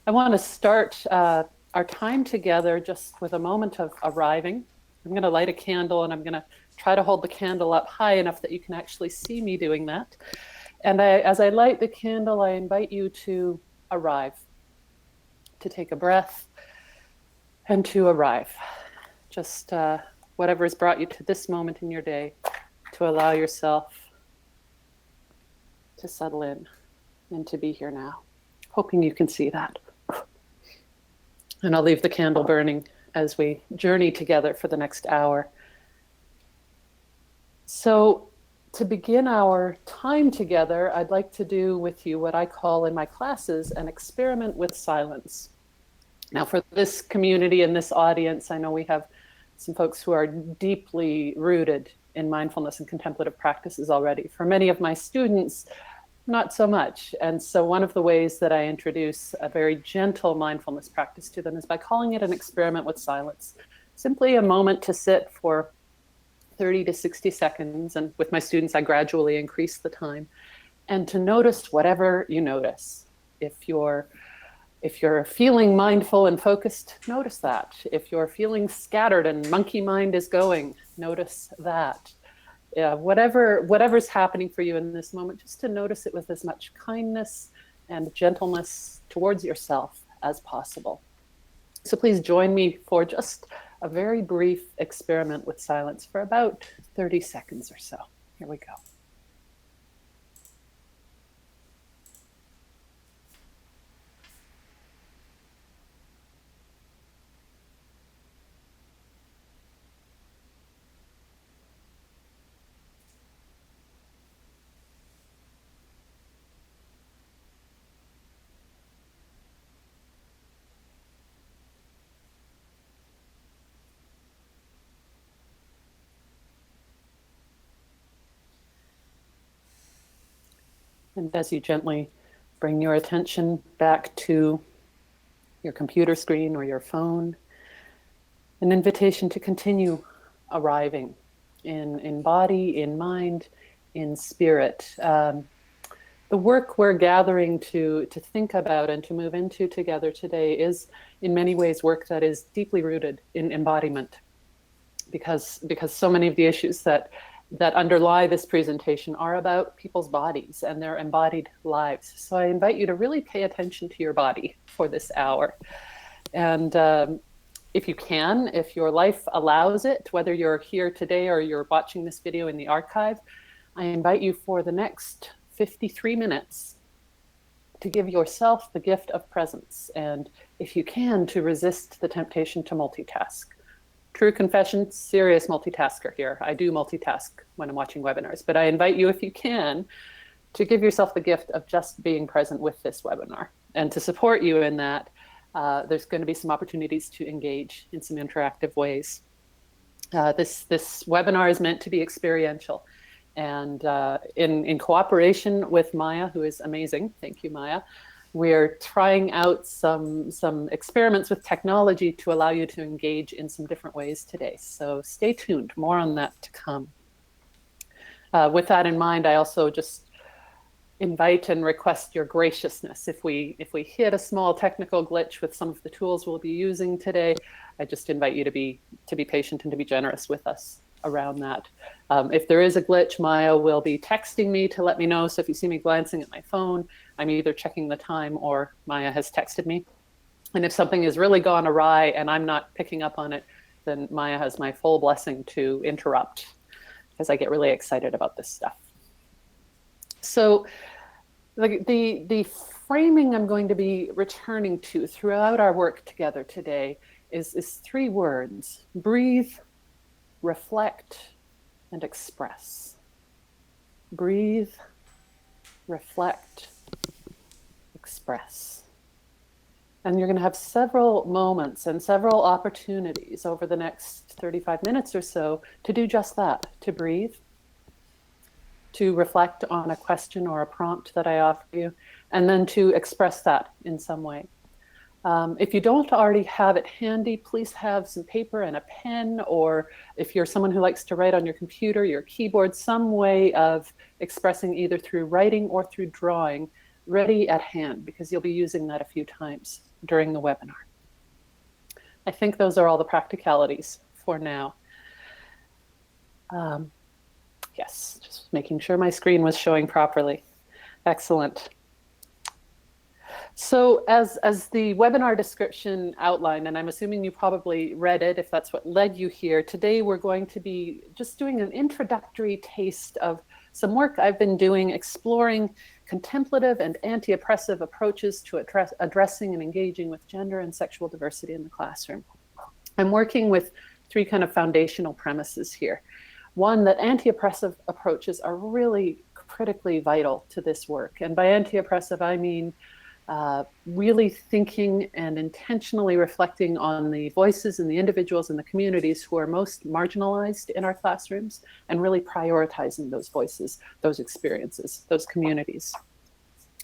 I want to start our time together just with a moment of arriving. I'm going to light a candle, and I'm going to try to hold the candle up high enough that you can actually see me doing that. And as I light the candle, I invite you to arrive, to take a breath, and to arrive. Just whatever has brought you to this moment in your day, to allow yourself to settle in and to be here now. Hoping you can see that. And I'll leave the candle burning as we journey together for the next hour. So to begin our time together, I'd like to do with you what I call in my classes an experiment with silence. Now for this community and this audience, I know we have some folks who are deeply rooted in mindfulness and contemplative practices already. For many of my students, not so much. And so one of the ways that I introduce a very gentle mindfulness practice to them is by calling it an experiment with silence. Simply a moment to sit for 30 to 60 seconds. And with my students, I gradually increase the time. And to notice whatever you notice. If you're feeling mindful and focused, notice that. If you're feeling scattered and monkey mind is going, notice that. Whatever's happening for you in this moment, just to notice it with as much kindness and gentleness towards yourself as possible. So please join me for just a very brief experiment with silence for about 30 seconds or so. Here we go. And as you gently bring your attention back to your computer screen or your phone, an invitation to continue arriving in body, in mind, in spirit. The work we're gathering to think about and to move into together today is in many ways work that is deeply rooted in embodiment, because so many of the issues that underlie this presentation are about people's bodies and their embodied lives. So I invite you to really pay attention to your body for this hour. And if you can, if your life allows it, whether you're here today or you're watching this video in the archive, I invite you for the next 53 minutes to give yourself the gift of presence. And if you can, to resist the temptation to multitask. True confession, serious multitasker here. I do multitask when I'm watching webinars, but I invite you, if you can, to give yourself the gift of just being present with this webinar. And to support you in that, there's going to be some opportunities to engage in some interactive ways. This webinar is meant to be experiential. And in cooperation with Maya, who is amazing, thank you, Maya, we're trying out some experiments with technology to allow you to engage in some different ways today. So stay tuned, more on that to come. With that in mind, I also just invite and request your graciousness. If we hit a small technical glitch with some of the tools we'll be using today, I just invite you to be patient and to be generous with us around that. If there is a glitch, Maya will be texting me to let me know. So if you see me glancing at my phone, I'm either checking the time or Maya has texted me. And if something has really gone awry and I'm not picking up on it, then Maya has my full blessing to interrupt, because I get really excited about this stuff. So the framing I'm going to be returning to throughout our work together today is three words: breathe, reflect, and express. Breathe, reflect, express. And you're going to have several moments and several opportunities over the next 35 minutes or so to do just that, to breathe, to reflect on a question or a prompt that I offer you, and then to express that in some way. If you don't already have it handy, please have some paper and a pen, or if you're someone who likes to write on your computer, your keyboard, some way of expressing either through writing or through drawing ready at hand, because you'll be using that a few times during the webinar. I think those are all the practicalities for now. Yes, just making sure my screen was showing properly. Excellent. So as the webinar description outlined, and I'm assuming you probably read it if that's what led you here, today we're going to be just doing an introductory taste of some work I've been doing exploring contemplative and anti-oppressive approaches to addressing and engaging with gender and sexual diversity in the classroom. I'm working with three kind of foundational premises here. One, that anti-oppressive approaches are really critically vital to this work. And by anti-oppressive, I mean really thinking and intentionally reflecting on the voices and the individuals and the communities who are most marginalized in our classrooms, and really prioritizing those voices, those experiences, those communities.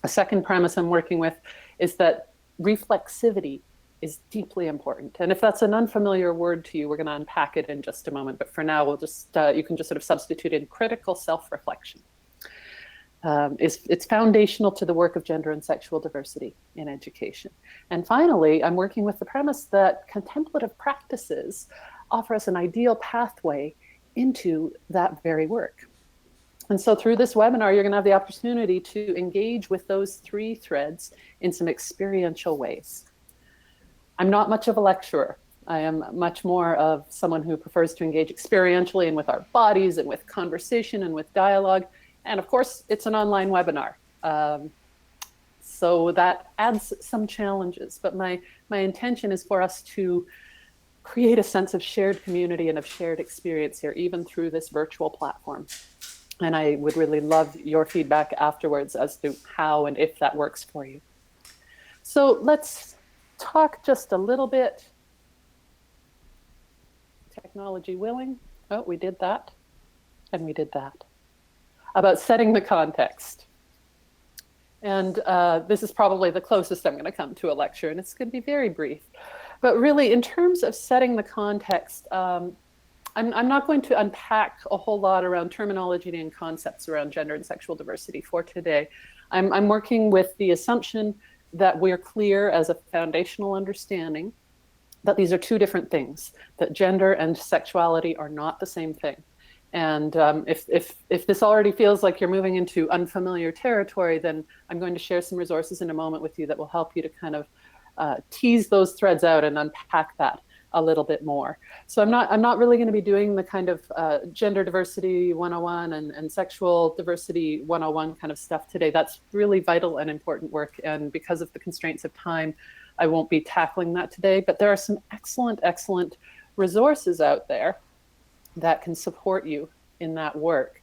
A second premise I'm working with is that reflexivity is deeply important. And if that's an unfamiliar word to you, we're going to unpack it in just a moment. But for now, we'll just you can just sort of substitute in critical self-reflection. It's foundational to the work of gender and sexual diversity in education. And finally, I'm working with the premise that contemplative practices offer us an ideal pathway into that very work. And so through this webinar, you're going to have the opportunity to engage with those three threads in some experiential ways. I'm not much of a lecturer. I am much more of someone who prefers to engage experientially and with our bodies and with conversation and with dialogue. And of course, it's an online webinar. So that adds some challenges, but my intention is for us to create a sense of shared community and of shared experience here, even through this virtual platform. And I would really love your feedback afterwards as to how and if that works for you. So let's talk just a little bit, technology willing. Oh, we did that, and we did that. About setting the context. And this is probably the closest I'm going to come to a lecture, and it's going to be very brief. But really, in terms of setting the context, I'm not going to unpack a whole lot around terminology and concepts around gender and sexual diversity for today. I'm working with the assumption that we're clear as a foundational understanding that these are two different things, that gender and sexuality are not the same thing. And if this already feels like you're moving into unfamiliar territory, then I'm going to share some resources in a moment with you that will help you to kind of tease those threads out and unpack that a little bit more. So I'm not really going to be doing the kind of gender diversity 101 and sexual diversity 101 kind of stuff today. That's really vital and important work. And because of the constraints of time, I won't be tackling that today. But there are some excellent resources out there that can support you in that work.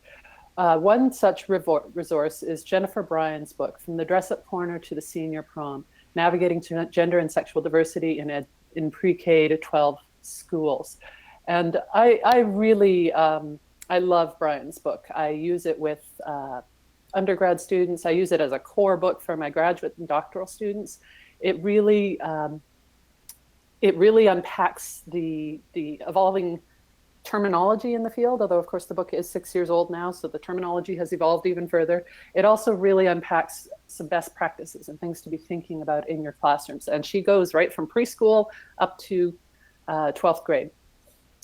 One such resource is Jennifer Bryan's book, From the Dress-Up Corner to the Senior Prom, Navigating Gender and Sexual Diversity in Pre-K to 12 Schools. And I really, I love Bryan's book. I use it with undergrad students. I use it as a core book for my graduate and doctoral students. It really unpacks the evolving terminology in the field, although of course the book is 6 years old now, so the terminology has evolved even further. It also really unpacks some best practices and things to be thinking about in your classrooms. And she goes right from preschool up to 12th grade.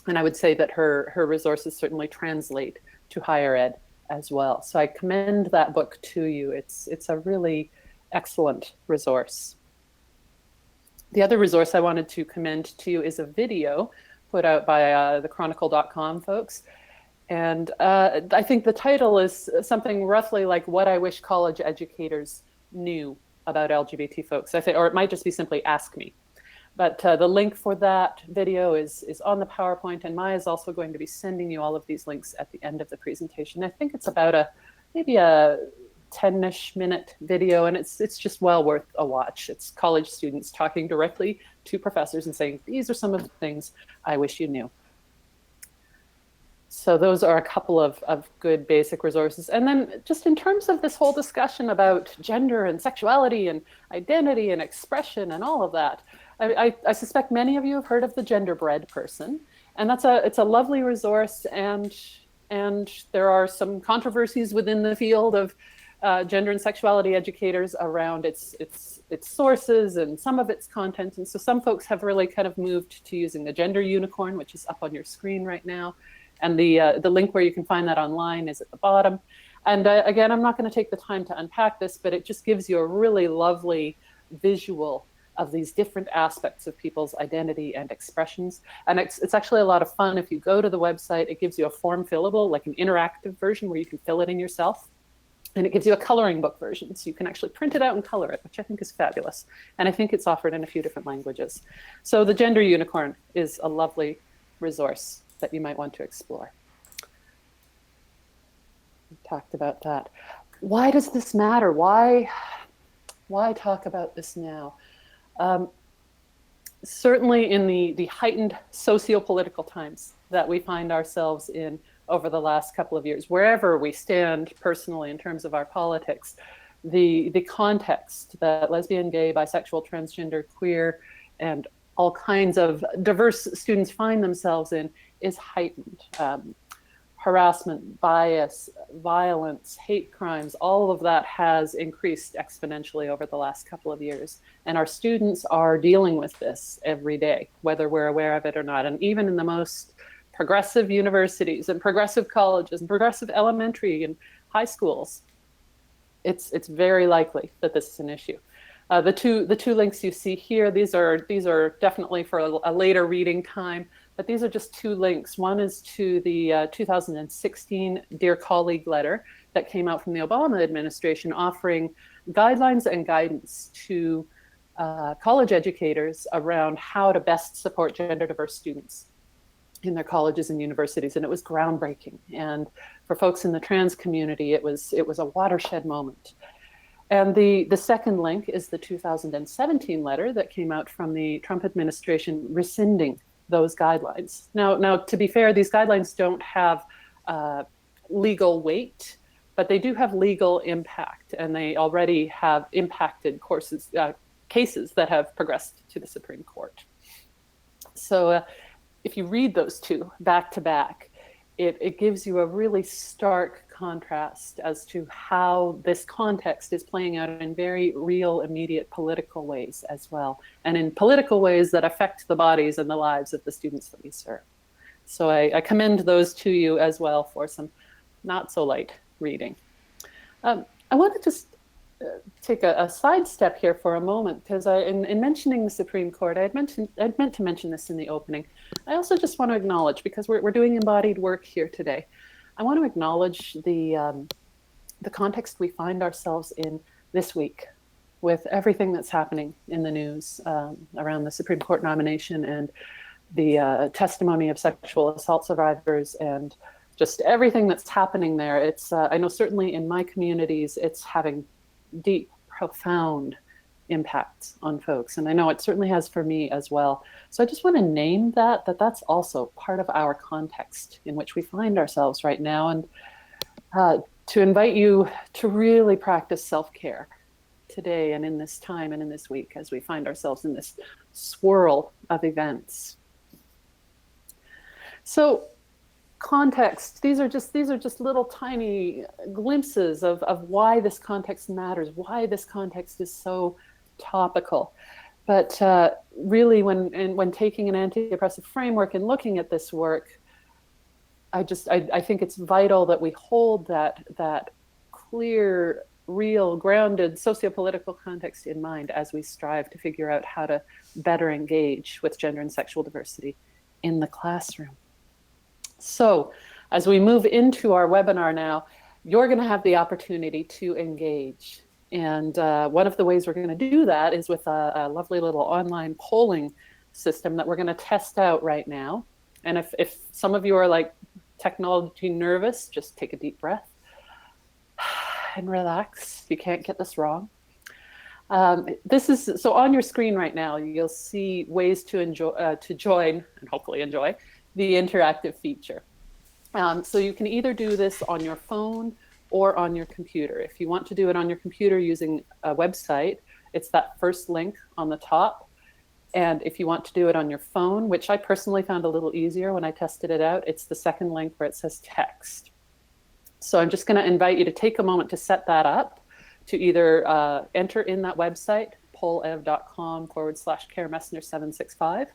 And I would say that her resources certainly translate to higher ed as well. So I commend that book to you. It's a really excellent resource. The other resource I wanted to commend to you is a video put out by the Chronicle.com folks. And I think the title is something roughly like What I Wish College Educators Knew About LGBT Folks. I think, or it might just be simply Ask Me. But the link for that video is on the PowerPoint, and Maya is also going to be sending you all of these links at the end of the presentation. I think it's about maybe a 10-ish minute video, and it's just well worth a watch. It's college students talking directly to professors and saying, these are some of the things I wish you knew. So those are a couple of good basic resources. And then just in terms of this whole discussion about gender and sexuality and identity and expression and all of that, I suspect many of you have heard of the genderbread person, and it's a lovely resource, and there are some controversies within the field of gender and sexuality educators around its sources and some of its content. And so some folks have really kind of moved to using the gender unicorn, which is up on your screen right now. And the link where you can find that online is at the bottom. And again, I'm not going to take the time to unpack this, but it just gives you a really lovely visual of these different aspects of people's identity and expressions. And it's actually a lot of fun. If you go to the website, it gives you a form fillable, like an interactive version where you can fill it in yourself. And it gives you a coloring book version, so you can actually print it out and color it, which I think is fabulous. And I think it's offered in a few different languages. So the Gender Unicorn is a lovely resource that you might want to explore. We talked about that. Why does this matter? Why talk about this now? Certainly in the heightened socio-political times that we find ourselves in over the last couple of years, wherever we stand personally in terms of our politics, the context that lesbian, gay, bisexual, transgender, queer, and all kinds of diverse students find themselves in is heightened. Harassment, bias, violence, hate crimes, all of that has increased exponentially over the last couple of years. And our students are dealing with this every day, whether we're aware of it or not. And even in the most progressive universities and progressive colleges and progressive elementary and high schools, it's very likely that this is an issue. The two links you see here, these are definitely for a later reading time, but these are just two links. One is to the 2016 Dear Colleague letter that came out from the Obama administration offering guidelines and guidance to college educators around how to best support gender diverse students in their colleges and universities. And it was groundbreaking. And for folks in the trans community, it was a watershed moment. And the second link is the 2017 letter that came out from the Trump administration rescinding those guidelines. Now, to be fair, these guidelines don't have legal weight, but they do have legal impact, and they already have impacted cases that have progressed to the Supreme Court. So if you read those two back to back, it gives you a really stark contrast as to how this context is playing out in very real, immediate political ways as well, and in political ways that affect the bodies and the lives of the students that we serve. So I commend those to you as well for some not so light reading. I want to just take a sidestep here for a moment, because in mentioning the Supreme Court, I'd meant to mention this in the opening. I also just want to acknowledge, because we're doing embodied work here today, I want to acknowledge the context we find ourselves in this week with everything that's happening in the news around the Supreme Court nomination and the testimony of sexual assault survivors and just everything that's happening there. It's I know certainly in my communities, it's having deep, profound impacts on folks. And I know it certainly has for me as well. So I just want to name that's also part of our context in which we find ourselves right now, and to invite you to really practice self-care today and in this time and in this week as we find ourselves in this swirl of events. So context, these are just little tiny glimpses of why this context matters, why this context is so topical. But really, when taking an anti-oppressive framework and looking at this work, I think it's vital that we hold that clear, real, grounded socio-political context in mind as we strive to figure out how to better engage with gender and sexual diversity in the classroom. So as we move into our webinar now, you're going to have the opportunity to engage. And one of the ways we're going to do that is with a lovely little online polling system that we're going to test out right now. And if some of you are like technology nervous, just take a deep breath and relax. You can't get this wrong. This is so on your screen right now. You'll see ways to join and hopefully enjoy the interactive feature. So you can either do this on your phone or on your computer. If you want to do it on your computer using a website, it's that first link on the top. And if you want to do it on your phone, which I personally found a little easier when I tested it out, it's the second link where it says text. So I'm just going to invite you to take a moment to set that up, to either enter in that website, polev.com/Kerr Mesner 765,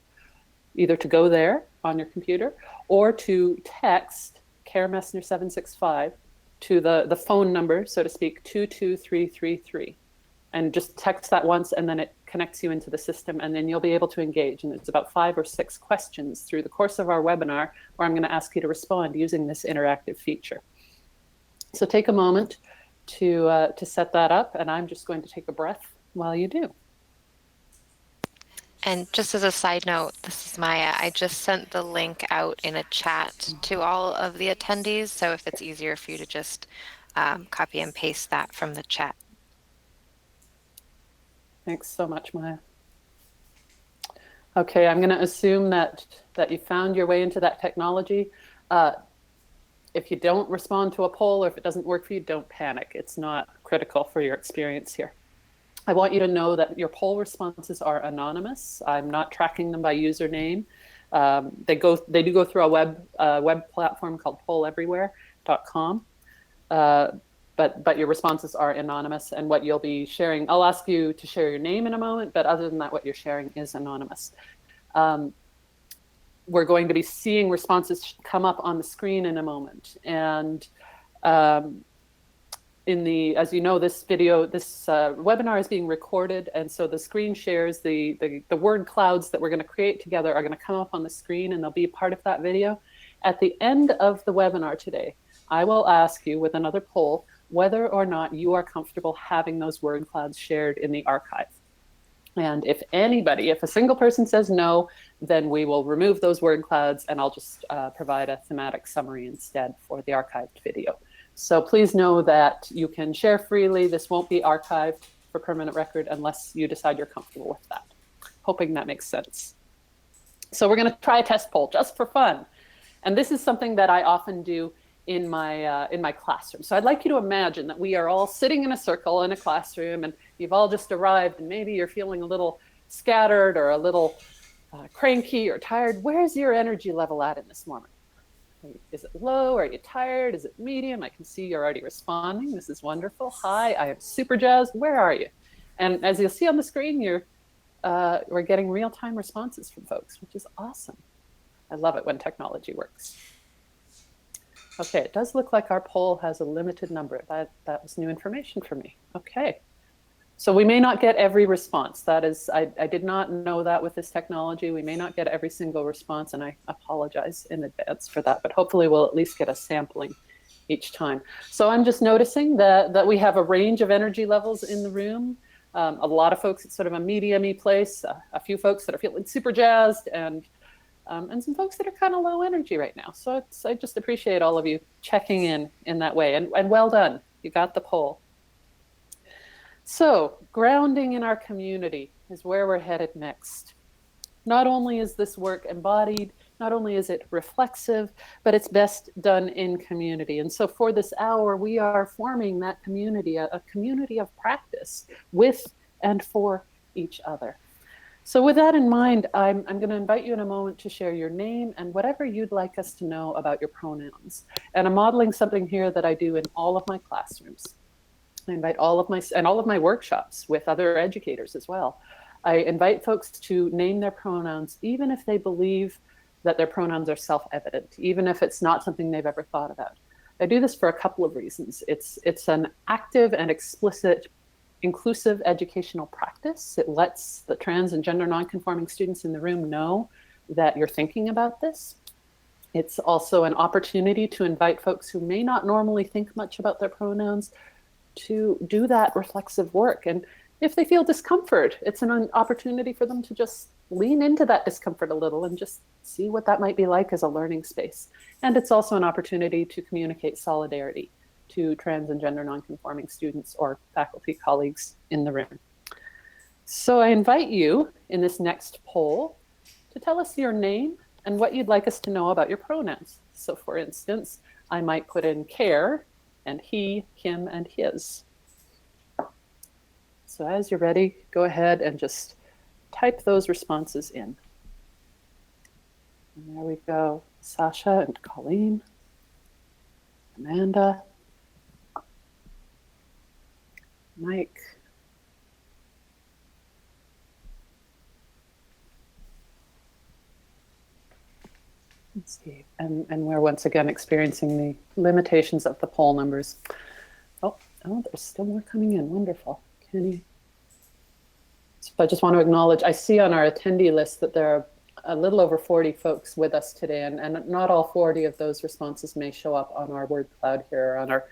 either to go there on your computer or to text Kerr Mesner 765 to the phone number, so to speak, 22333. And just text that once, and then it connects you into the system, and then you'll be able to engage. And it's about 5 or 6 questions through the course of our webinar where I'm going to ask you to respond using this interactive feature. So take a moment to set that up, and I'm just going to take a breath while you do. And just as a side note, this is Maya. I just sent the link out in a chat to all of the attendees, so if it's easier for you to just copy and paste that from the chat. Thanks so much, Maya. Okay, I'm going to assume that you found your way into that technology. If you don't respond to a poll or if it doesn't work for you, don't panic. It's not critical for your experience here. I want you to know that your poll responses are anonymous. I'm not tracking them by username. They do go through a web platform called polleverywhere.com. But your responses are anonymous, and what you'll be sharing, I'll ask you to share your name in a moment, but other than that, what you're sharing is anonymous. We're going to be seeing responses come up on the screen in a moment. And as you know, this webinar is being recorded, and so the screen shares, the word clouds that we're going to create together are going to come up on the screen, and they'll be part of that video. At the end of the webinar today, I will ask you with another poll whether or not you are comfortable having those word clouds shared in the archive. And if a single person says no, then we will remove those word clouds, and I'll just provide a thematic summary instead for the archived video. So please know that you can share freely. This won't be archived for permanent record unless you decide you're comfortable with that. Hoping that makes sense. So we're going to try a test poll just for fun. And this is something that I often do in my classroom. So I'd like you to imagine that we are all sitting in a circle in a classroom, and you've all just arrived, and maybe you're feeling a little scattered or a little cranky or tired. Where's your energy level at in this moment? Is it low? Are you tired? Is it medium? I can see you're already responding. This is wonderful. Hi, I am super jazzed. Where are you? And as you'll see on the screen, we're getting real-time responses from folks, which is awesome. I love it when technology works. Okay, it does look like our poll has a limited number. That was new information for me. Okay, so we may not get every response. That is, I did not know that with this technology. We may not get every single response, and I apologize in advance for that, but hopefully we'll at least get a sampling each time. So I'm just noticing that we have a range of energy levels in the room. A lot of folks, it's sort of a medium-y place, a few folks that are feeling super jazzed, and some folks that are kind of low energy right now. So I just appreciate all of you checking in that way. And well done, you got the poll. So grounding in our community is where we're headed next. Not only is this work embodied, not only is it reflexive, but it's best done in community. And so for this hour, we are forming that community, a community of practice with and for each other. So with that in mind, I'm going to invite you in a moment to share your name and whatever you'd like us to know about your pronouns. And I'm modeling something here that I do in all of my classrooms. I invite all of my workshops with other educators as well. I invite folks to name their pronouns, even if they believe that their pronouns are self-evident, even if it's not something they've ever thought about. I do this for a couple of reasons. It's an active and explicit inclusive educational practice. It lets the trans and gender nonconforming students in the room know that you're thinking about this. It's also an opportunity to invite folks who may not normally think much about their pronouns to do that reflexive work. And if they feel discomfort, it's an opportunity for them to just lean into that discomfort a little and just see what that might be like as a learning space. And it's also an opportunity to communicate solidarity to trans and gender nonconforming students or faculty colleagues in the room. So I invite you in this next poll to tell us your name and what you'd like us to know about your pronouns. So for instance, I might put in Kerr and he, him, and his. So as you're ready, go ahead and just type those responses in. And there we go. Sasha and Colleen, Amanda, Mike. Let's see. And we're once again experiencing the limitations of the poll numbers. Oh, there's still more coming in. Wonderful. Kenny. So I just want to acknowledge, I see on our attendee list that there are a little over 40 folks with us today, and not all 40 of those responses may show up on our word cloud here or on our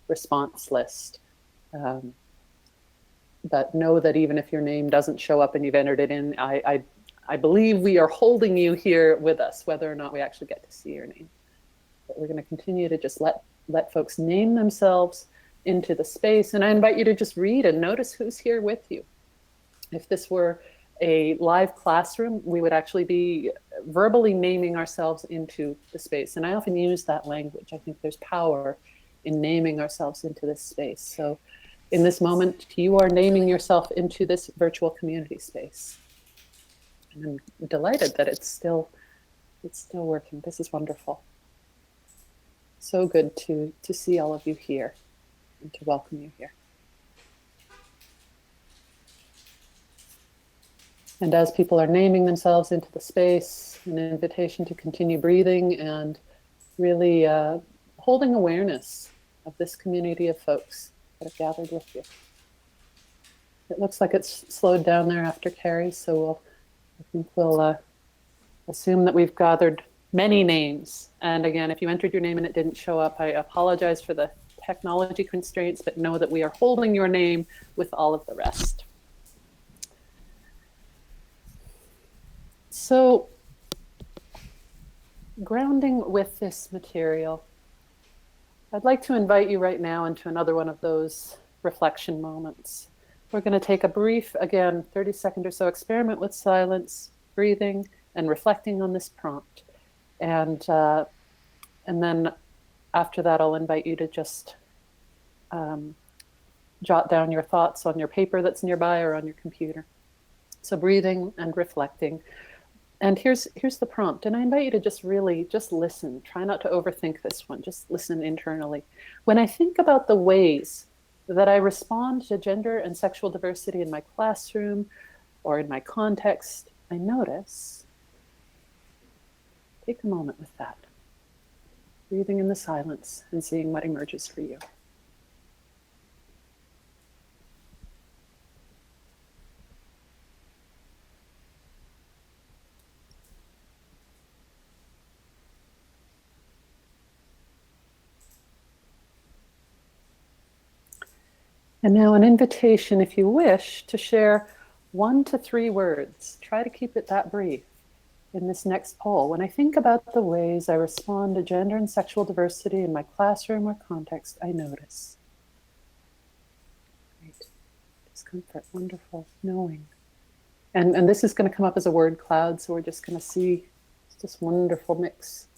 response list. But know that even if your name doesn't show up and you've entered it in, I believe we are holding you here with us, whether or not we actually get to see your name. But we're going to continue to just let folks name themselves into the space. And I invite you to just read and notice who's here with you. If this were a live classroom, we would actually be verbally naming ourselves into the space. And I often use that language. I think there's power in naming ourselves into this space. So in this moment, you are naming yourself into this virtual community space. And I'm delighted that it's still working. This is wonderful. So good to see all of you here and to welcome you here. And as people are naming themselves into the space, an invitation to continue breathing and really holding awareness of this community of folks that have gathered with you. It looks like it's slowed down there after Carrie, so I think we'll assume that we've gathered many names. And again, if you entered your name and it didn't show up, I apologize for the technology constraints, but know that we are holding your name with all of the rest. So, grounding with this material, I'd like to invite you right now into another one of those reflection moments. We're going to take a brief, again, 30-second or so experiment with silence, breathing, and reflecting on this prompt. And then after that, I'll invite you to just jot down your thoughts on your paper that's nearby or on your computer. So breathing and reflecting. And here's the prompt. And I invite you to just really just listen. Try not to overthink this one. Just listen internally. When I think about the ways that I respond to gender and sexual diversity in my classroom or in my context, I notice. Take a moment with that. Breathing in the silence and seeing what emerges for you. And now an invitation, if you wish, to share 1 to 3 words. Try to keep it that brief in this next poll. When I think about the ways I respond to gender and sexual diversity in my classroom or context, I notice. Great. Discomfort, wonderful, knowing. And this is going to come up as a word cloud, so we're just going to see this wonderful mix.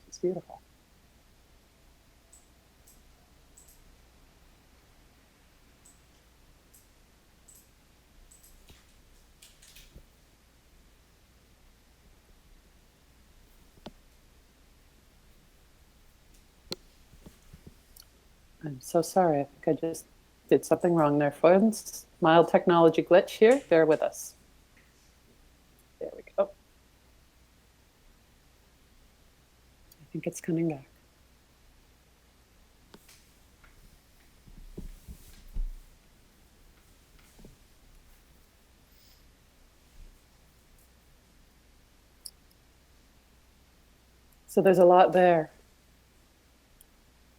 It's beautiful. I'm so sorry. I think I just did something wrong there, friends. Mild technology glitch here. Bear with us. There we go. I think it's coming back. So there's a lot there.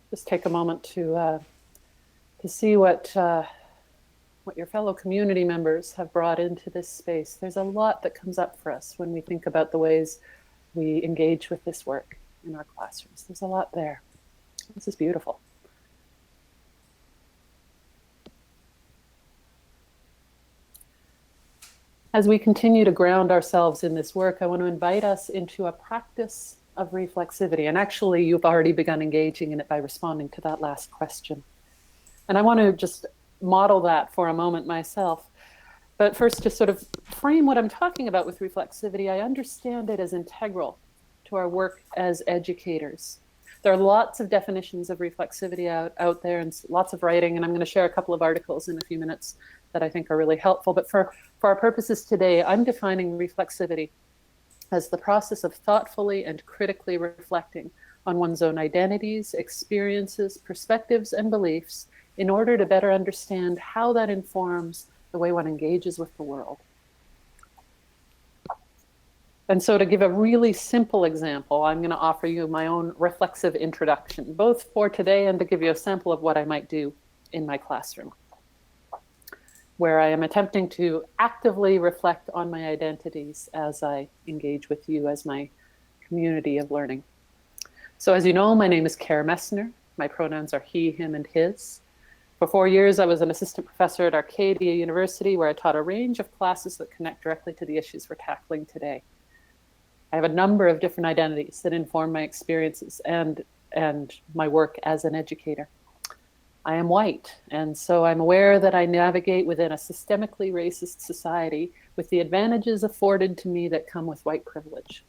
Just take a moment to see what your fellow community members have brought into this space. There's a lot that comes up for us when we think about the ways we engage with this work in our classrooms. There's a lot there. This is beautiful. As we continue to ground ourselves in this work, I want to invite us into a practice of reflexivity. And actually, you've already begun engaging in it by responding to that last question. And I want to just model that for a moment myself. But first, to sort of frame what I'm talking about with reflexivity, I understand it as integral to our work as educators. There are lots of definitions of reflexivity out there and lots of writing, and I'm going to share a couple of articles in a few minutes that I think are really helpful. But for our purposes today, I'm defining reflexivity as the process of thoughtfully and critically reflecting on one's own identities, experiences, perspectives, and beliefs in order to better understand how that informs the way one engages with the world. And so to give a really simple example, I'm going to offer you my own reflexive introduction, both for today and to give you a sample of what I might do in my classroom, where I am attempting to actively reflect on my identities as I engage with you as my community of learning. So as you know, my name is Kerr Mesner. My pronouns are he, him, and his. For 4 years, I was an assistant professor at Arcadia University, where I taught a range of classes that connect directly to the issues we're tackling today. I have a number of different identities that inform my experiences and my work as an educator. I am white, and so I'm aware that I navigate within a systemically racist society with the advantages afforded to me that come with white privilege.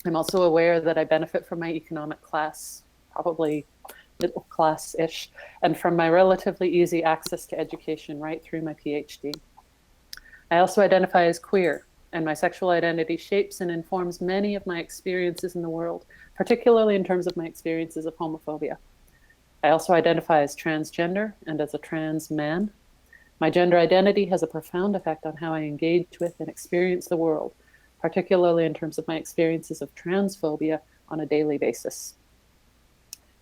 I'm also aware that I benefit from my economic class, probably middle class-ish, and from my relatively easy access to education right through my PhD. I also identify as queer, and my sexual identity shapes and informs many of my experiences in the world, particularly in terms of my experiences of homophobia. I also identify as transgender and as a trans man. My gender identity has a profound effect on how I engage with and experience the world, particularly in terms of my experiences of transphobia on a daily basis.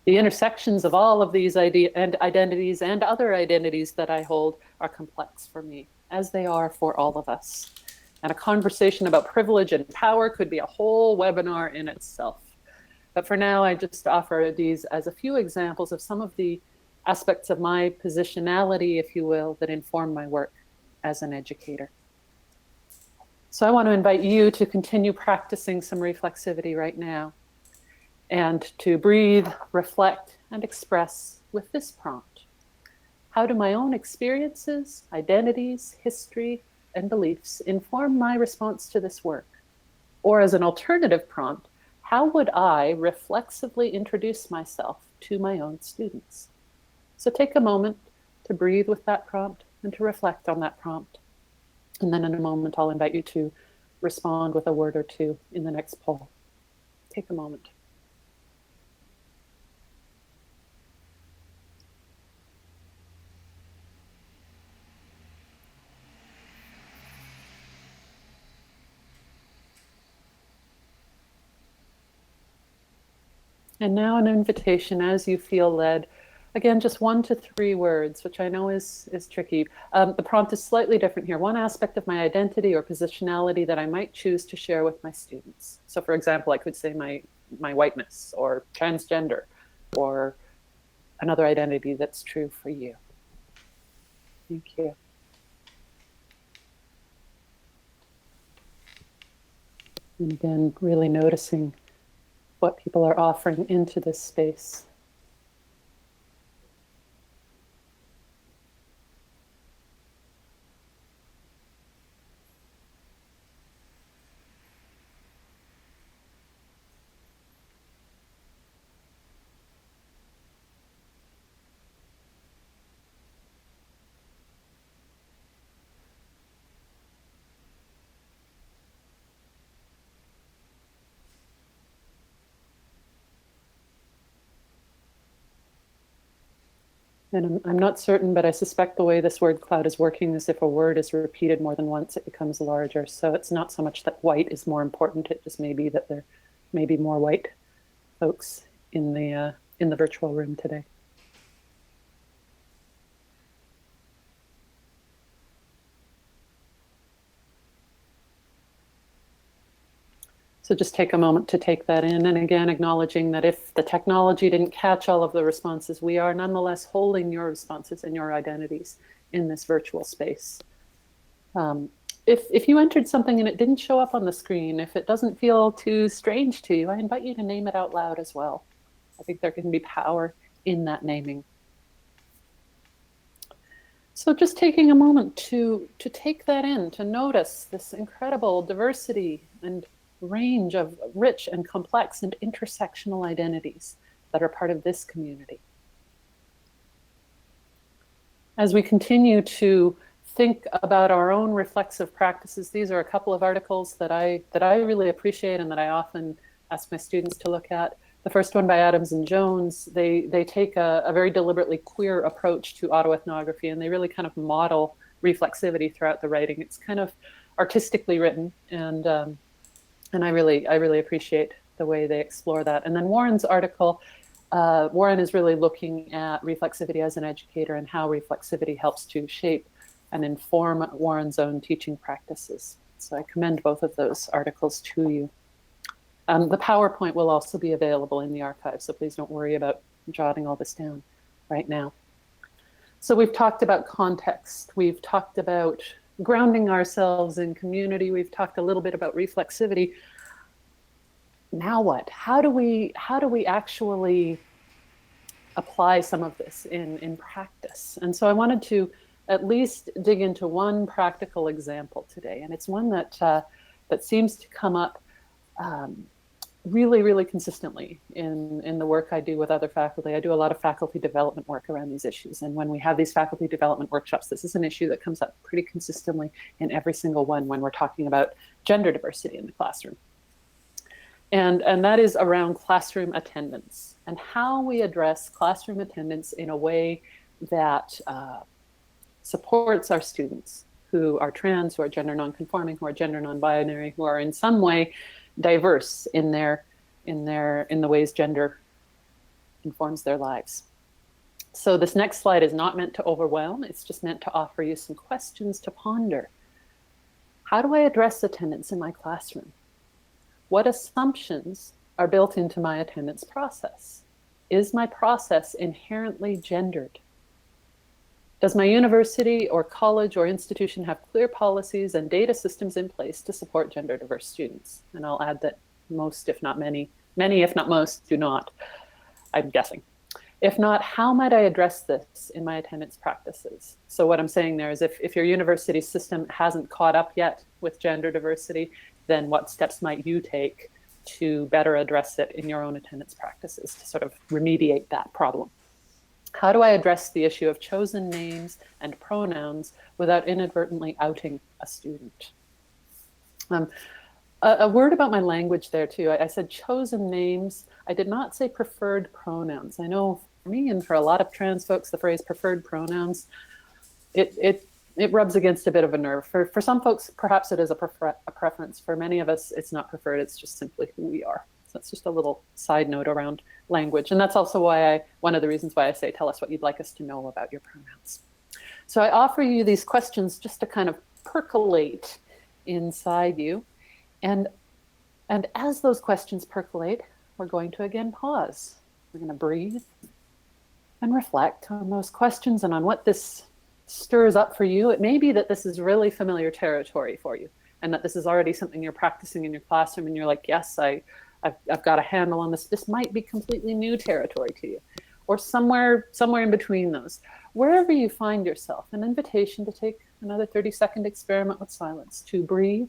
The intersections of all of these identities and other identities that I hold are complex for me, as they are for all of us. And a conversation about privilege and power could be a whole webinar in itself. But for now, I just offer these as a few examples of some of the aspects of my positionality, if you will, that inform my work as an educator. So I want to invite you to continue practicing some reflexivity right now and to breathe, reflect, and express with this prompt. How do my own experiences, identities, history, and beliefs inform my response to this work? Or as an alternative prompt, how would I reflexively introduce myself to my own students? So take a moment to breathe with that prompt and to reflect on that prompt. And then in a moment, I'll invite you to respond with a word or two in the next poll. Take a moment. And now an invitation as you feel led. Again, just 1 to 3 words, which I know is tricky. The prompt is slightly different here. One aspect of my identity or positionality that I might choose to share with my students. So for example, I could say my whiteness or transgender or another identity that's true for you. Thank you. And again, really noticing what people are offering into this space. And I'm not certain, but I suspect the way this word cloud is working is if a word is repeated more than once, it becomes larger. So it's not so much that white is more important. It just may be that there may be more white folks in the virtual room today. So just take a moment to take that in. And again, acknowledging that if the technology didn't catch all of the responses, we are nonetheless holding your responses and your identities in this virtual space. If you entered something and it didn't show up on the screen, if it doesn't feel too strange to you, I invite you to name it out loud as well. I think there can be power in that naming. So just taking a moment to take that in, to notice this incredible diversity and range of rich and complex and intersectional identities that are part of this community. As we continue to think about our own reflexive practices, these are a couple of articles that I really appreciate and that I often ask my students to look at. The first one by Adams and Jones, they take a very deliberately queer approach to autoethnography, and they really kind of model reflexivity throughout the writing. It's kind of artistically written, and I really appreciate the way they explore that. And then Warren's article, Warren is really looking at reflexivity as an educator and how reflexivity helps to shape and inform Warren's own teaching practices. So I commend both of those articles to you. The PowerPoint will also be available in the archive, so please don't worry about jotting all this down right now. So we've talked about context. We've talked about grounding ourselves in community. We've talked a little bit about reflexivity. Now what? How do we actually apply some of this in practice? And so I wanted to at least dig into one practical example today, and it's one that seems to come up really consistently in the work I do with other faculty. I do a lot of faculty development work around these issues, and when we have these faculty development workshops, this is an issue that comes up pretty consistently in every single one when we're talking about gender diversity in the classroom. And that is around classroom attendance and how we address classroom attendance in a way that supports our students who are trans, who are gender nonconforming, who are gender non-binary, who are in some way diverse in the ways gender informs their lives. So this next slide is not meant to overwhelm, it's just meant to offer you some questions to ponder. How do I address attendance in my classroom? What assumptions are built into my attendance process? Is my process inherently gendered? Does my university or college or institution have clear policies and data systems in place to support gender diverse students? And I'll add that most, if not many, if not most, do not, I'm guessing. If not, how might I address this in my attendance practices? So what I'm saying there is if your university system hasn't caught up yet with gender diversity, then what steps might you take to better address it in your own attendance practices to sort of remediate that problem? How do I address the issue of chosen names and pronouns without inadvertently outing a student? A word about my language there too. I said chosen names. I did not say preferred pronouns. I know for me and for a lot of trans folks, the phrase preferred pronouns, it rubs against a bit of a nerve. For some folks, perhaps it is a preference. For many of us, it's not preferred. It's just simply who we are. So that's just a little side note around language. And that's also why one of the reasons why I say, tell us what you'd like us to know about your pronouns. So I offer you these questions just to kind of percolate inside you. And as those questions percolate, we're going to again pause. We're going to breathe and reflect on those questions and on what this stirs up for you. It may be that this is really familiar territory for you and that this is already something you're practicing in your classroom and you're like, yes, I've got a handle on this. This might be completely new territory to you, or somewhere in between those. Wherever you find yourself, an invitation to take another 30-second experiment with silence, to breathe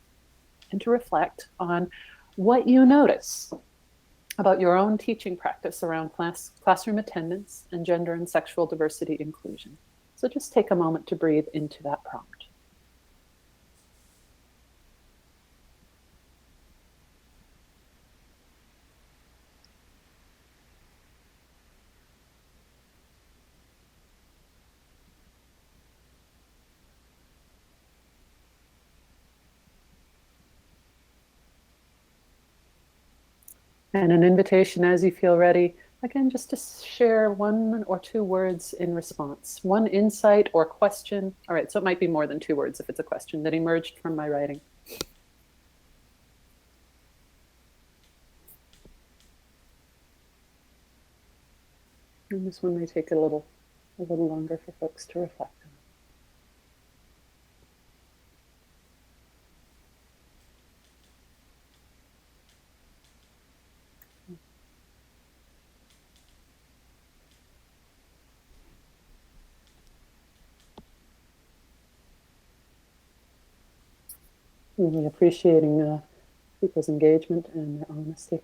and to reflect on what you notice about your own teaching practice around classroom attendance and gender and sexual diversity inclusion. So just take a moment to breathe into that prompt. And an invitation as you feel ready, again, just to share 1 or 2 words in response, one insight or question. All right, so it might be more than 2 words if it's a question that emerged from my writing. And this one may take a little longer for folks to reflect on. Really appreciating people's engagement and their honesty.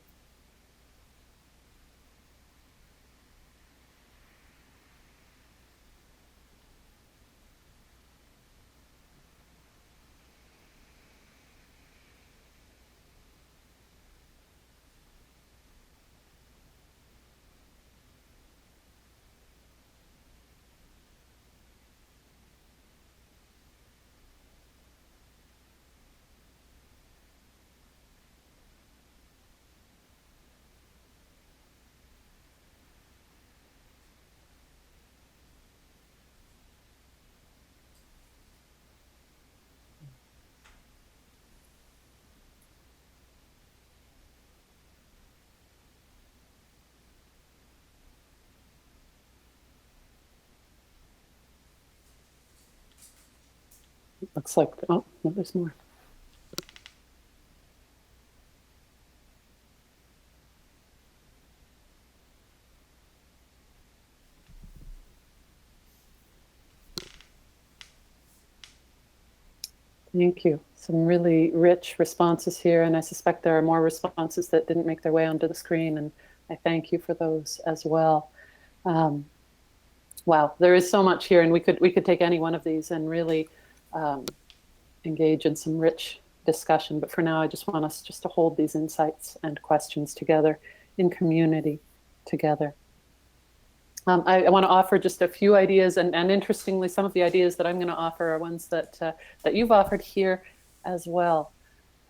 It looks like, oh, no, there's more. Thank you. Some really rich responses here, and I suspect there are more responses that didn't make their way onto the screen, and I thank you for those as well. Wow, there is so much here, and we could take any one of these and really engage in some rich discussion. But for now, I just want us just to hold these insights and questions together in community together. I want to offer just a few ideas, and interestingly, some of the ideas that I'm going to offer are ones that that you've offered here as well.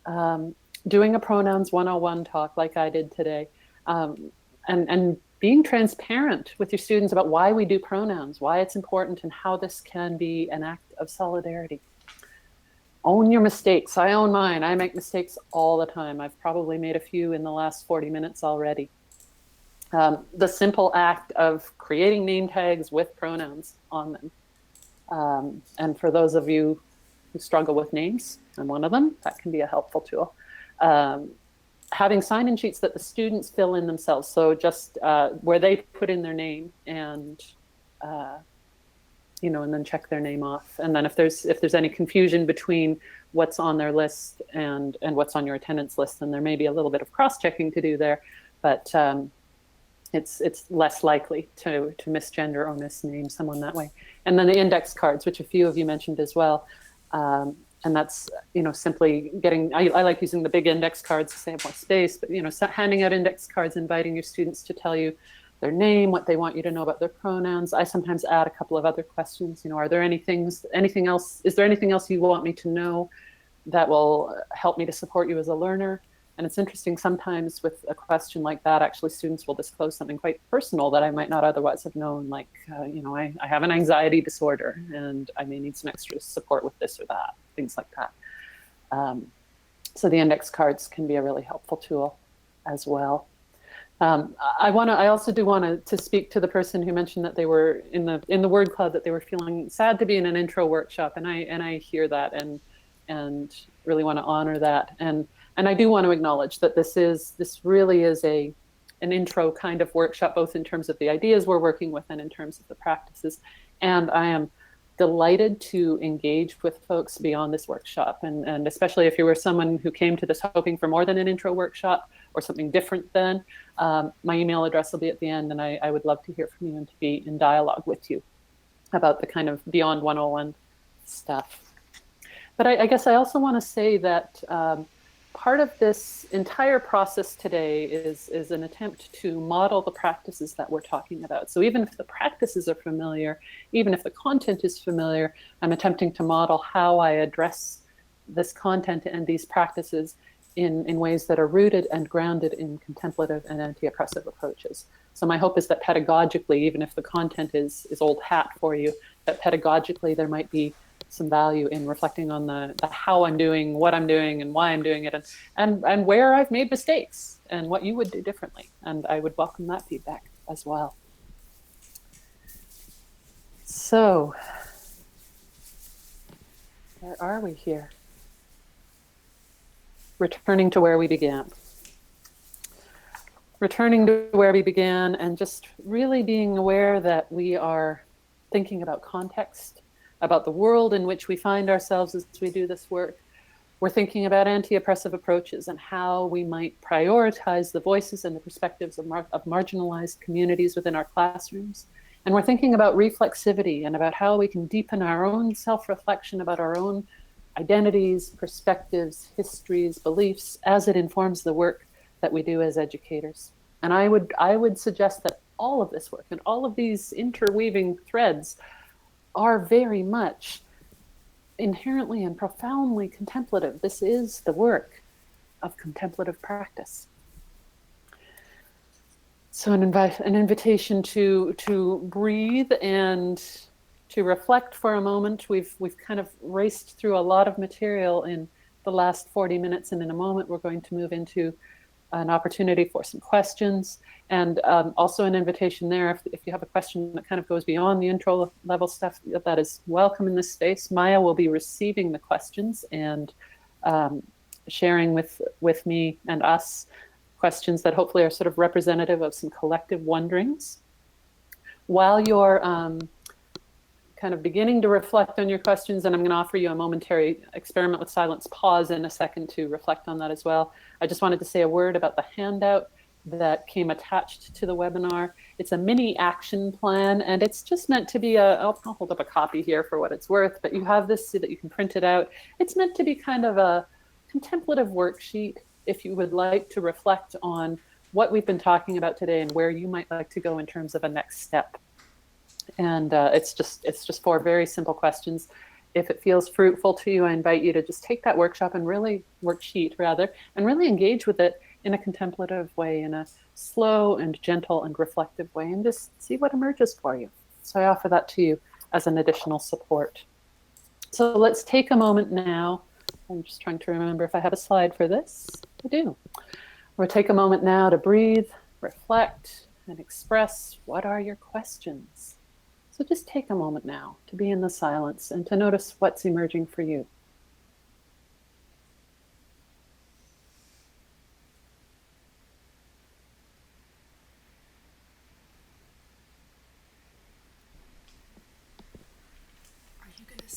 Doing a pronouns 101 talk like I did today, and being transparent with your students about why we do pronouns, why it's important, and how this can be an act of solidarity. Own your mistakes. I own mine. I make mistakes all the time. I've probably made a few in the last 40 minutes already. The simple act of creating name tags with pronouns on them. And for those of you who struggle with names, I'm one of them, that can be a helpful tool. Having sign-in sheets that the students fill in themselves. So just where they put in their name and, and then check their name off. And then if there's any confusion between what's on their list and what's on your attendance list, then there may be a little bit of cross-checking to do there. But it's less likely to misgender or misname someone that way. And then the index cards, which a few of you mentioned as well. And that's, simply getting, I like using the big index cards to save more space, but, handing out index cards, inviting your students to tell you their name, what they want you to know about their pronouns. I sometimes add a couple of other questions, are there anything else, is there anything else you want me to know that will help me to support you as a learner? And it's interesting, sometimes with a question like that, actually students will disclose something quite personal that I might not otherwise have known, like, I have an anxiety disorder and I may need some extra support with this or that, things like that. So the index cards can be a really helpful tool as well. I also do want to speak to the person who mentioned that they were in the word cloud, that they were feeling sad to be in an intro workshop, and I hear that and really want to honor that. And I do want to acknowledge that this really is an intro kind of workshop, both in terms of the ideas we're working with and in terms of the practices. And I am delighted to engage with folks beyond this workshop. And especially if you were someone who came to this hoping for more than an intro workshop or something different than, my email address will be at the end, and I would love to hear from you and to be in dialogue with you about the kind of beyond 101 stuff. But I guess I also want to say that part of this entire process today is an attempt to model the practices that we're talking about. So even if the practices are familiar, even if the content is familiar, I'm attempting to model how I address this content and these practices in ways that are rooted and grounded in contemplative and anti-oppressive approaches. So my hope is that pedagogically, even if the content is old hat for you, that pedagogically there might be some value in reflecting on the how I'm doing, what I'm doing, and why I'm doing it, and where I've made mistakes and what you would do differently. And I would welcome that feedback as well. So, where are we here? Returning to where we began. Returning to where we began and just really being aware that we are thinking about context, about the world in which we find ourselves as we do this work, We're thinking about anti-oppressive approaches and how we might prioritize the voices and the perspectives of marginalized communities within our classrooms. And we're thinking about reflexivity and about how we can deepen our own self-reflection about our own identities, perspectives, histories, beliefs, as it informs the work that we do as educators. And I would suggest that all of this work and all of these interweaving threads are very much inherently and profoundly contemplative. This is the work of contemplative practice. So an invitation to breathe and to reflect for a moment. We've kind of raced through a lot of material in the last 40 minutes, and in a moment we're going to move into an opportunity for some questions, and also an invitation there, if you have a question that kind of goes beyond the intro level stuff, that is welcome in this space. Maya will be receiving the questions and sharing with me and us questions that hopefully are sort of representative of some collective wonderings. While you're kind of beginning to reflect on your questions, and I'm going to offer you a momentary experiment with silence pause in a second to reflect on that as well. I just wanted to say a word about the handout that came attached to the webinar. It's a mini action plan, and it's just meant to be I'll hold up a copy here for what it's worth, but you have this so that you can print it out. It's meant to be kind of a contemplative worksheet if you would like to reflect on what we've been talking about today and where you might like to go in terms of a next step. And it's just 4 very simple questions. If it feels fruitful to you, I invite you to just take that worksheet and really engage with it in a contemplative way, in a slow and gentle and reflective way, and just see what emerges for you. So I offer that to you as an additional support. So let's take a moment now. I'm just trying to remember if I have a slide for this. I do. We'll take a moment now to breathe, reflect, and express what are your questions. So just take a moment now to be in the silence and to notice what's emerging for you. Are you going to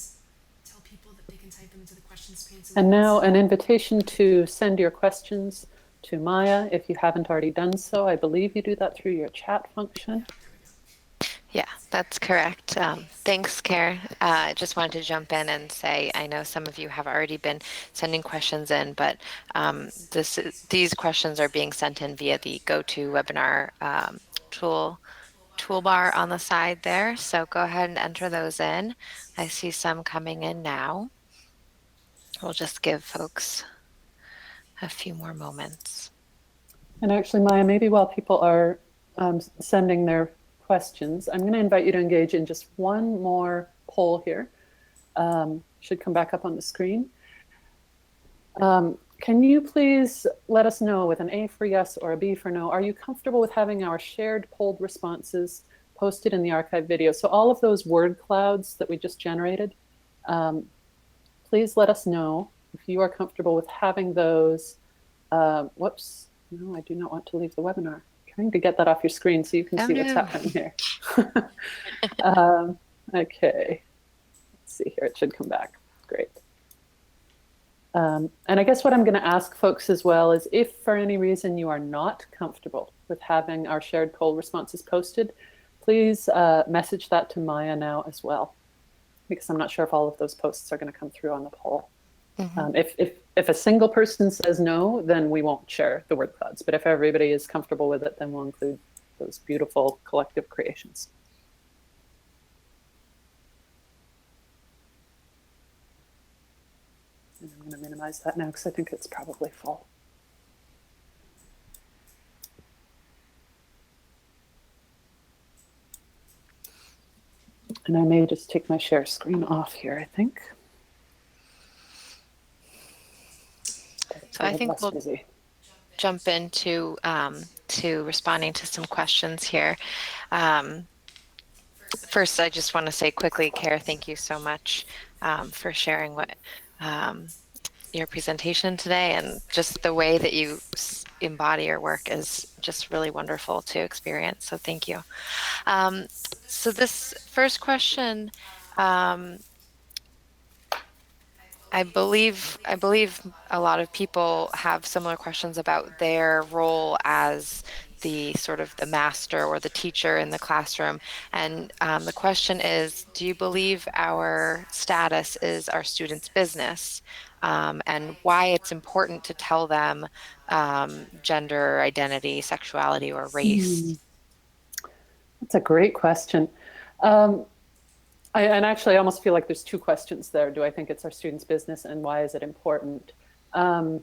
tell people that they can type them into the questions pane? And now an invitation to send your questions to Maya if you haven't already done so. I believe you do that through your chat function. Yeah, that's correct. Thanks, Kerr. I just wanted to jump in and say, I know some of you have already been sending questions in, but these questions are being sent in via the GoToWebinar toolbar on the side there. So go ahead and enter those in. I see some coming in now. We'll just give folks a few more moments. And actually, Maya, maybe while people are sending their questions, I'm going to invite you to engage in just one more poll here. Should come back up on the screen. Can you please let us know with an A for yes or a B for no, are you comfortable with having our shared polled responses posted in the archive video? So all of those word clouds that we just generated, please let us know if you are comfortable with having those. Whoops, no, I do not want to leave the webinar. Trying to get that off your screen so you can see what's happening here. Okay, let's see here, it should come back, great. And I guess what I'm going to ask folks as well is if for any reason you are not comfortable with having our shared poll responses posted, please message that to Maya now as well, because I'm not sure if all of those posts are going to come through on the poll. Mm-hmm. If a single person says no, then we won't share the word clouds. But if everybody is comfortable with it, then we'll include those beautiful collective creations. And I'm going to minimize that now because I think it's probably full. And I may just take my share screen off here, I think. So I think we'll jump into to responding to some questions here. First, I just want to say quickly, Kerr, thank you so much for sharing what your presentation today, and just the way that you embody your work is just really wonderful to experience. So thank you. So this first question, I believe a lot of people have similar questions about their role as the sort of the master or the teacher in the classroom. And the question is, do you believe our status is our students' business, and why it's important to tell them gender, identity, sexuality, or race? That's a great question. Um, and actually, I almost feel like there's two questions there. Do I think it's our students' business, and why is it important? Um,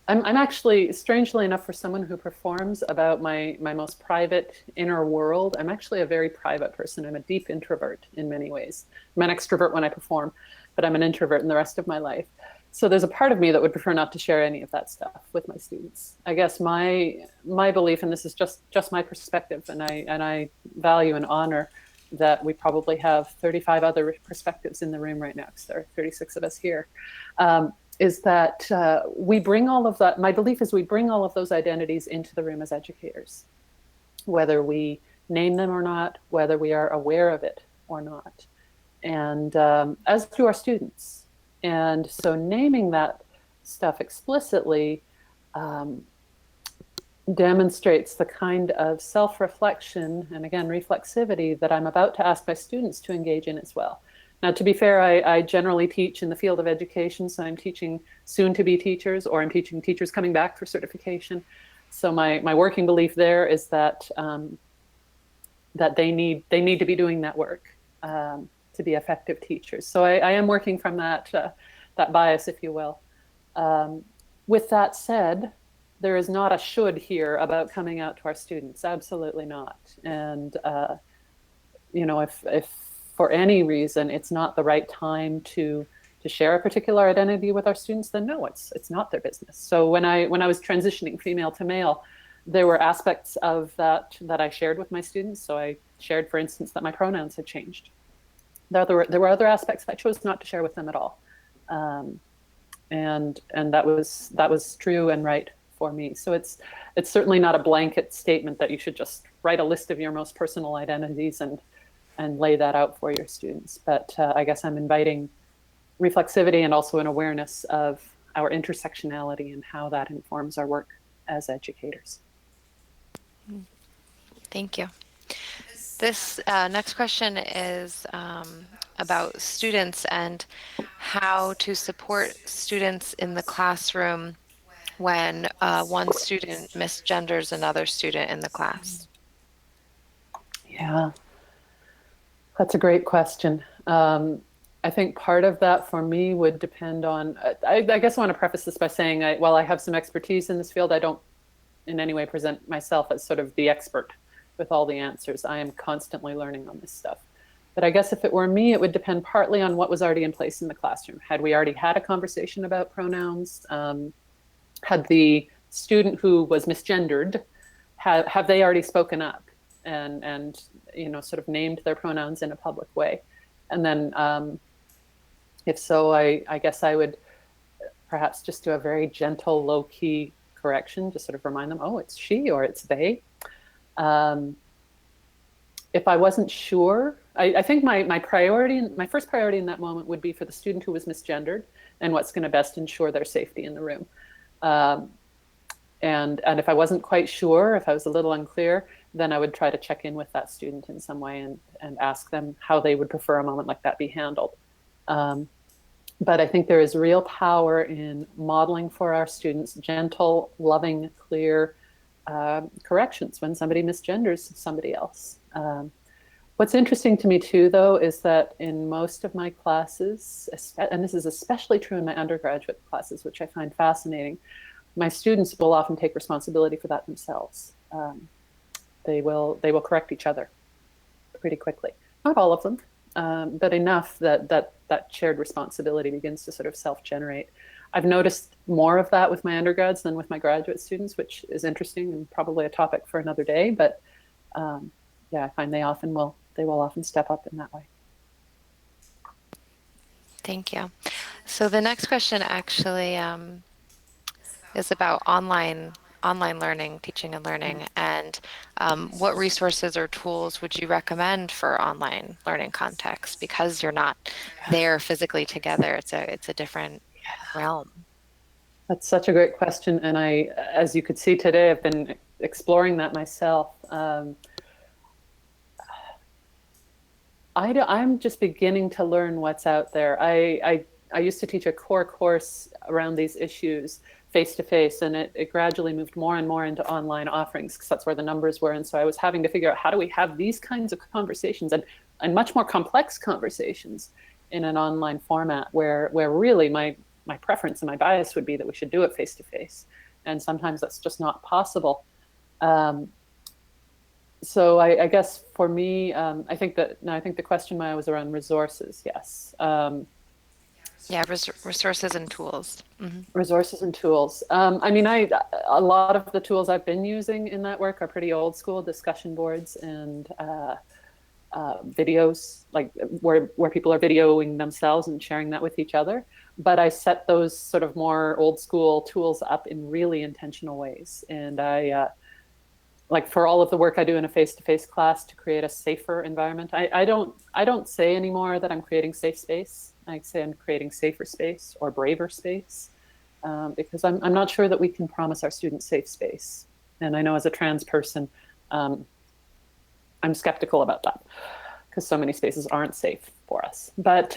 I'm actually, strangely enough, for someone who performs about my most private inner world, I'm actually a very private person. I'm a deep introvert in many ways. I'm an extrovert when I perform, but I'm an introvert in the rest of my life. So there's a part of me that would prefer not to share any of that stuff with my students. I guess my belief, and this is just my perspective, and I value and honor that we probably have 35 other perspectives in the room right now, because there are 36 of us here. Is that we bring all of that. My belief is we bring all of those identities into the room as educators, whether we name them or not, whether we are aware of it or not, and as do our students. And so naming that stuff explicitly demonstrates the kind of self-reflection and, again, reflexivity that I'm about to ask my students to engage in as well. Now, to be fair, I generally teach in the field of education, so I'm teaching soon-to-be teachers, or I'm teaching teachers coming back for certification. So my working belief there is that that they need to be doing that work to be effective teachers. So I am working from that bias, if you will. With that said, there is not a should here about coming out to our students. Absolutely not. And if for any reason it's not the right time to share a particular identity with our students, then no, it's not their business. So when I was transitioning female to male, there were aspects of that I shared with my students. So I shared, for instance, that my pronouns had changed. There were other aspects I chose not to share with them at all, and that was true and right for me. So it's certainly not a blanket statement that you should just write a list of your most personal identities and lay that out for your students. But I guess I'm inviting reflexivity and also an awareness of our intersectionality and how that informs our work as educators. Thank you. This next question is about students and how to support students in the classroom when one student misgenders another student in the class. Yeah, that's a great question. I think part of that for me would depend on, I guess I want to preface this by saying, while I have some expertise in this field, I don't in any way present myself as sort of the expert with all the answers. I am constantly learning on this stuff. But I guess if it were me, it would depend partly on what was already in place in the classroom. Had we already had a conversation about pronouns? Had the student who was misgendered, have they already spoken up and sort of named their pronouns in a public way? And then if so, I guess I would perhaps just do a very gentle, low-key correction, just sort of remind them, oh, it's she or it's they. If I wasn't sure, I think my first priority in that moment would be for the student who was misgendered and what's going to best ensure their safety in the room. And if I wasn't quite sure, if I was a little unclear, then I would try to check in with that student in some way and ask them how they would prefer a moment like that be handled. But I think there is real power in modeling for our students gentle, loving, clear corrections when somebody misgenders somebody else. What's interesting to me too, though, is that in most of my classes, and this is especially true in my undergraduate classes, which I find fascinating, my students will often take responsibility for that themselves. They will correct each other pretty quickly. Not all of them, but enough that shared responsibility begins to sort of self-generate. I've noticed more of that with my undergrads than with my graduate students, which is interesting and probably a topic for another day. But yeah, I find they will often step up in that way. Thank you. So the next question actually is about online online learning, teaching and learning, and what resources or tools would you recommend for online learning context? Because you're not there physically together, it's a different realm. That's such a great question. And as you could see today, I've been exploring that myself. I'm just beginning to learn what's out there. I used to teach a core course around these issues face to face, and it gradually moved more and more into online offerings because that's where the numbers were. And so I was having to figure out how do we have these kinds of conversations and much more complex conversations in an online format where really my preference and my bias would be that we should do it face to face. And sometimes that's just not possible. Um, so I guess for me, I think the question, Maya, was around resources. Yes, Yeah, resources and tools. resources and tools. I mean, a lot of the tools I've been using in that work are pretty old school discussion boards and videos, like where people are videoing themselves and sharing that with each other. But I set those sort of more old school tools up in really intentional ways, and like for all of the work I do in a face-to-face class to create a safer environment. I don't say anymore that I'm creating safe space. I say I'm creating safer space or braver space, because I'm not sure that we can promise our students safe space. And I know as a trans person, um, I'm skeptical about that because so many spaces aren't safe for us. But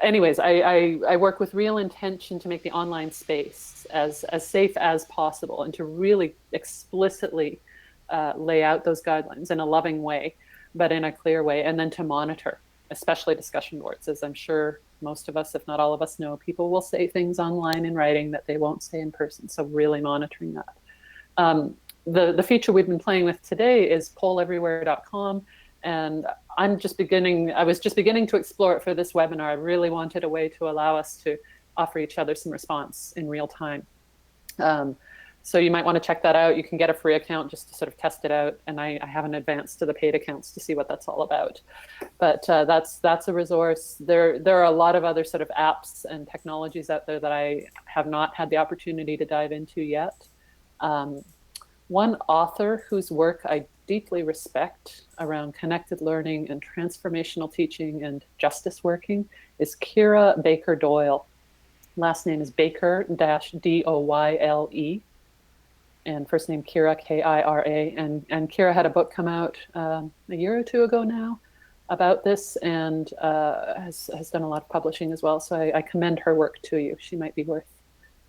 anyways, I work with real intention to make the online space as safe as possible and to really explicitly lay out those guidelines in a loving way, but in a clear way, and then to monitor, especially discussion boards, as I'm sure most of us, if not all of us, know. People will say things online in writing that they won't say in person. So really monitoring that. Um, the feature we've been playing with today is polleverywhere.com, and I was just beginning to explore it for this webinar. I really wanted a way to allow us to offer each other some response in real time. So you might want to check that out. You can get a free account just to sort of test it out. And I haven't advanced to the paid accounts to see what that's all about. But that's a resource. There are a lot of other sort of apps and technologies out there that I have not had the opportunity to dive into yet. One author whose work I deeply respect around connected learning and transformational teaching and justice working is Kyra Baker Doyle. Last name is Baker-Doyle, and first name Kyra, Kira. And Kyra had a book come out a year or two ago now about this, and has done a lot of publishing as well. So I commend her work to you. She might be worth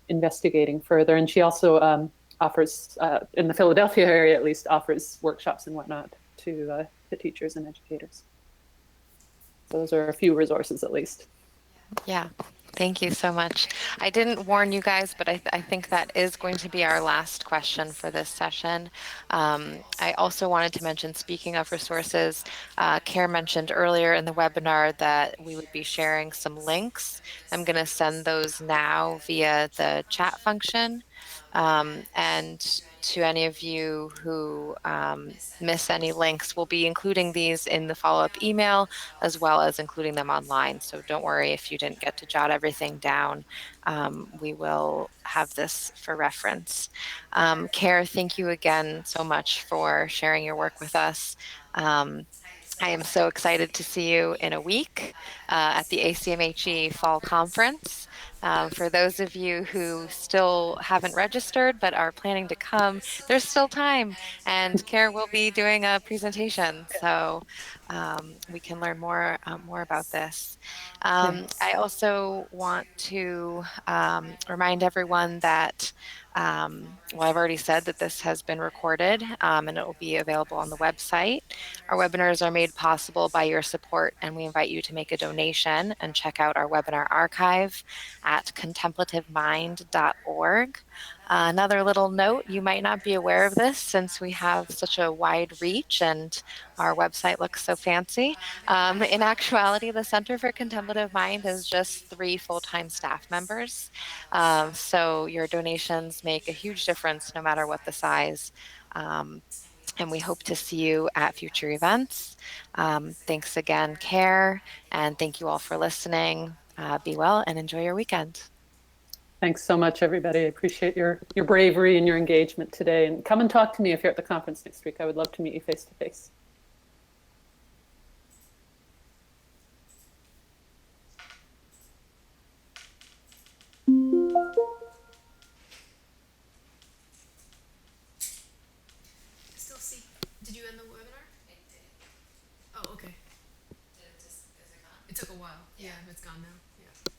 investigating further. And she also offers, in the Philadelphia area at least, offers workshops and whatnot to teachers and educators. So those are a few resources at least. Yeah, thank you so much. I didn't warn you guys, but I think that is going to be our last question for this session. I also wanted to mention, speaking of resources, Kerr mentioned earlier in the webinar that we would be sharing some links. I'm going to send those now via the chat function. And to any of you who miss any links, we'll be including these in the follow-up email as well as including them online. So don't worry if you didn't get to jot everything down. We will have this for reference. Kerr, thank you again so much for sharing your work with us. I am so excited to see you in a week at the ACMHE Fall Conference. For those of you who still haven't registered but are planning to come, there's still time, and Kerr will be doing a presentation, so we can learn more about this. I also want to remind everyone that well, I've already said that this has been recorded and it will be available on the website. Our webinars are made possible by your support, and we invite you to make a donation and check out our webinar archive at contemplativemind.org. Another little note, you might not be aware of this since we have such a wide reach and our website looks so fancy. In actuality, the Center for Contemplative Mind is just 3 full-time staff members. So your donations make a huge difference no matter what the size. And we hope to see you at future events. Thanks again, Kerr, and thank you all for listening. Be well and enjoy your weekend. Thanks so much, everybody. I appreciate your bravery and your engagement today. And come and talk to me if you're at the conference next week. I would love to meet you face to face. Still see. Did you end the webinar? It did. Oh, okay. Is it gone? It took a while. Yeah, but it's gone now. Yeah.